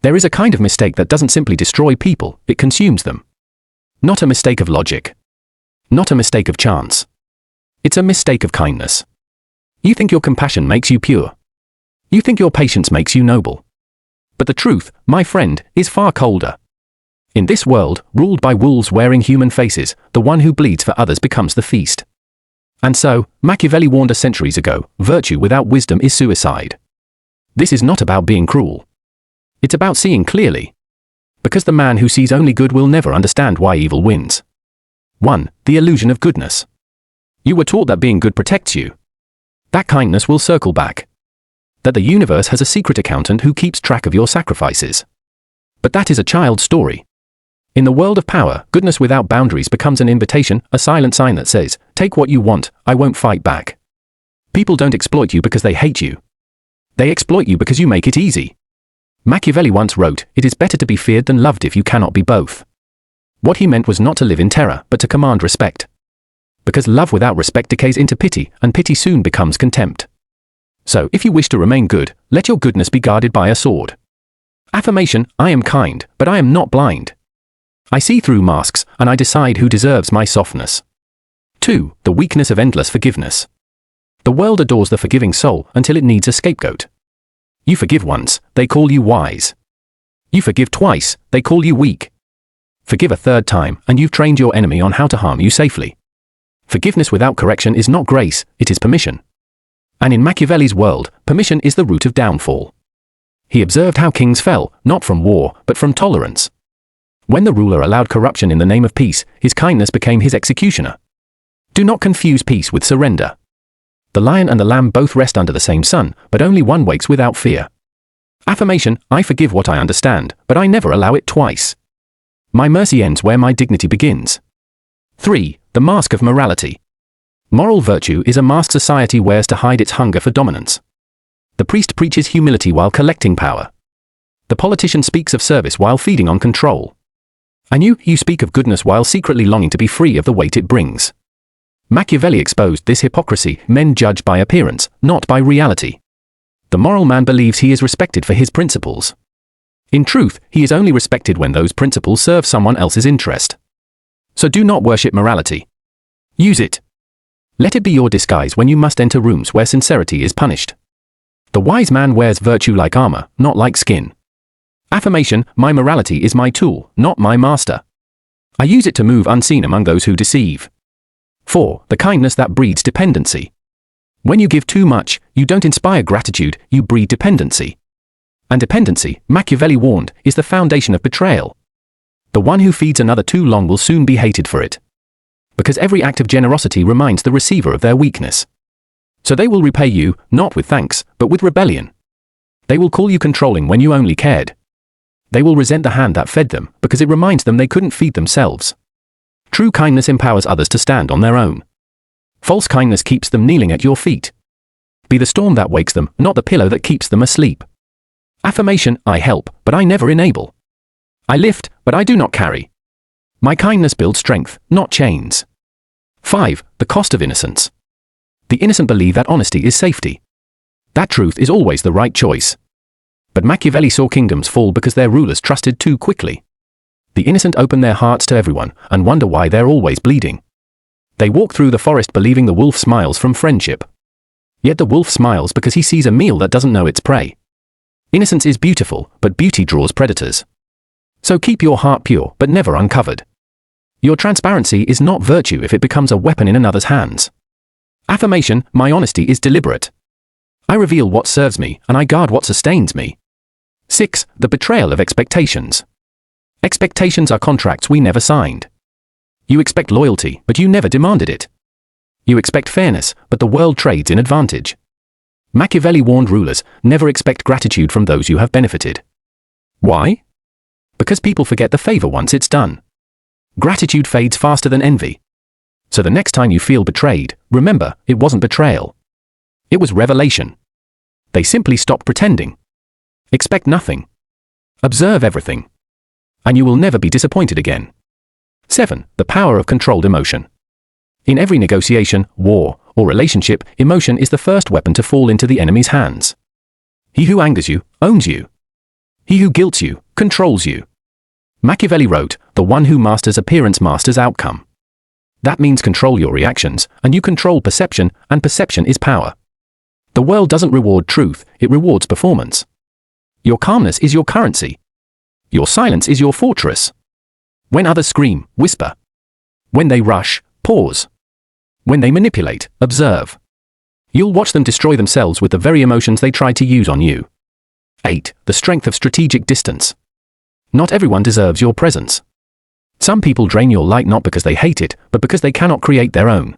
There is a kind of mistake that doesn't simply destroy people, it consumes them. Not a mistake of logic. Not a mistake of chance. It's a mistake of kindness. You think your compassion makes you pure. You think your patience makes you noble. But the truth, my friend, is far colder. In this world, ruled by wolves wearing human faces, the one who bleeds for others becomes the feast. And so, Machiavelli warned us centuries ago, virtue without wisdom is suicide. This is not about being cruel. It's about seeing clearly. Because the man who sees only good will never understand why evil wins. 1. The illusion of goodness. You were taught that being good protects you. That kindness will circle back. That the universe has a secret accountant who keeps track of your sacrifices. But that is a child's story. In the world of power, goodness without boundaries becomes an invitation, a silent sign that says, take what you want, I won't fight back. People don't exploit you because they hate you. They exploit you because you make it easy. Machiavelli once wrote, it is better to be feared than loved if you cannot be both. What he meant was not to live in terror, but to command respect. Because love without respect decays into pity, and pity soon becomes contempt. So, if you wish to remain good, let your goodness be guarded by a sword. Affirmation, I am kind, but I am not blind. I see through masks, and I decide who deserves my softness. 2. The weakness of endless forgiveness. The world adores the forgiving soul until it needs a scapegoat. You forgive once, they call you wise. You forgive twice, they call you weak. Forgive a third time, and you've trained your enemy on how to harm you safely. Forgiveness without correction is not grace, it is permission. And in Machiavelli's world, permission is the root of downfall. He observed how kings fell, not from war, but from tolerance. When the ruler allowed corruption in the name of peace, his kindness became his executioner. Do not confuse peace with surrender. The lion and the lamb both rest under the same sun, but only one wakes without fear. Affirmation, I forgive what I understand, but I never allow it twice. My mercy ends where my dignity begins. 3. The mask of morality. Moral virtue is a mask society wears to hide its hunger for dominance. The priest preaches humility while collecting power. The politician speaks of service while feeding on control. And you speak of goodness while secretly longing to be free of the weight it brings. Machiavelli exposed this hypocrisy. Men judge by appearance, not by reality. The moral man believes he is respected for his principles. In truth, he is only respected when those principles serve someone else's interest. So do not worship morality. Use it. Let it be your disguise when you must enter rooms where sincerity is punished. The wise man wears virtue like armor, not like skin. Affirmation, my morality is my tool, not my master. I use it to move unseen among those who deceive. 4. The kindness that breeds dependency. When you give too much, you don't inspire gratitude, you breed dependency. And dependency, Machiavelli warned, is the foundation of betrayal. The one who feeds another too long will soon be hated for it. Because every act of generosity reminds the receiver of their weakness. So they will repay you, not with thanks, but with rebellion. They will call you controlling when you only cared. They will resent the hand that fed them, because it reminds them they couldn't feed themselves. True kindness empowers others to stand on their own. False kindness keeps them kneeling at your feet. Be the storm that wakes them, not the pillow that keeps them asleep. Affirmation, I help, but I never enable. I lift, but I do not carry. My kindness builds strength, not chains. 5. The cost of innocence. The innocent believe that honesty is safety. That truth is always the right choice. But Machiavelli saw kingdoms fall because their rulers trusted too quickly. The innocent open their hearts to everyone and wonder why they're always bleeding. They walk through the forest believing the wolf smiles from friendship. Yet the wolf smiles because he sees a meal that doesn't know its prey. Innocence is beautiful, but beauty draws predators. So keep your heart pure, but never uncovered. Your transparency is not virtue if it becomes a weapon in another's hands. Affirmation, my honesty is deliberate. I reveal what serves me, and I guard what sustains me. 6. The betrayal of expectations. Expectations are contracts we never signed. You expect loyalty, but you never demanded it. You expect fairness, but the world trades in advantage. Machiavelli warned rulers, never expect gratitude from those you have benefited. Why? Because people forget the favor once it's done. Gratitude fades faster than envy. So the next time you feel betrayed, remember, it wasn't betrayal. It was revelation. They simply stopped pretending. Expect nothing. Observe everything. And you will never be disappointed again. 7. The power of controlled emotion. In every negotiation, war, or relationship, emotion is the first weapon to fall into the enemy's hands. He who angers you, owns you. He who guilts you, controls you. Machiavelli wrote, "The one who masters appearance masters outcome." That means control your reactions, and you control perception, and perception is power. The world doesn't reward truth, it rewards performance. Your calmness is your currency. Your silence is your fortress. When others scream, whisper. When they rush, pause. When they manipulate, observe. You'll watch them destroy themselves with the very emotions they tried to use on you. 8. The strength of strategic distance. Not everyone deserves your presence. Some people drain your light not because they hate it, but because they cannot create their own.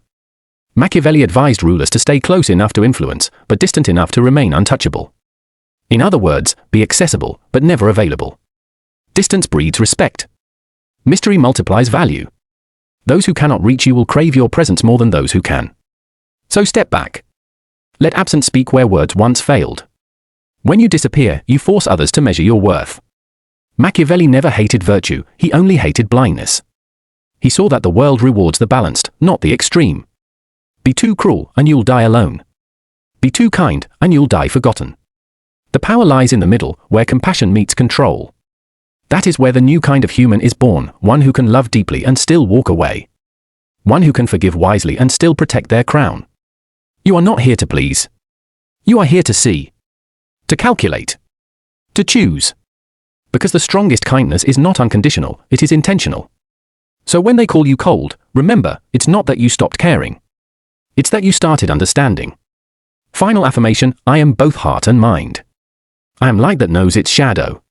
Machiavelli advised rulers to stay close enough to influence, but distant enough to remain untouchable. In other words, be accessible, but never available. Distance breeds respect. Mystery multiplies value. Those who cannot reach you will crave your presence more than those who can. So step back. Let absence speak where words once failed. When you disappear, you force others to measure your worth. Machiavelli never hated virtue, he only hated blindness. He saw that the world rewards the balanced, not the extreme. Be too cruel, and you'll die alone. Be too kind, and you'll die forgotten. The power lies in the middle, where compassion meets control. That is where the new kind of human is born, one who can love deeply and still walk away. One who can forgive wisely and still protect their crown. You are not here to please. You are here to see. To calculate. To choose. Because the strongest kindness is not unconditional, it is intentional. So when they call you cold, remember, it's not that you stopped caring. It's that you started understanding. Final affirmation, I am both heart and mind. I am light that knows its shadow.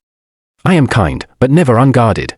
I am kind, but never unguarded.